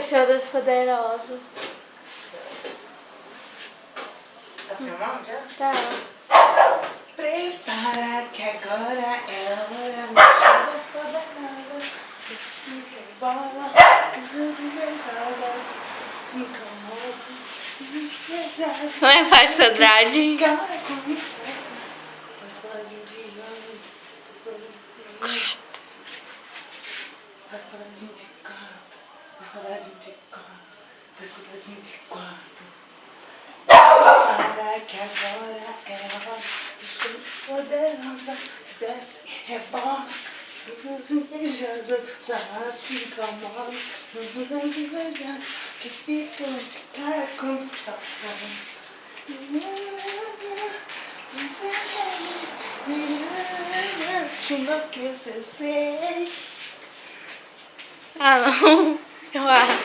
Show das Poderosas. Tá filmando já? Tá. Prepara que agora é a hora do show das poderosas. Se rebola, as invejosas se incomodam. Não é fácil quadrade. Agora comigo. Faz paladinho de gato. Faz paladinho de gato. Faz paladinho de gato. Faz paladinho de gato. Para que agora é a hora do show das poderosas. Desce, rebola, suas invejosas, só as que incomodam, as invejosas que ficam de cara quando falam. Te enlouquecer. Ah, não. Eu acho.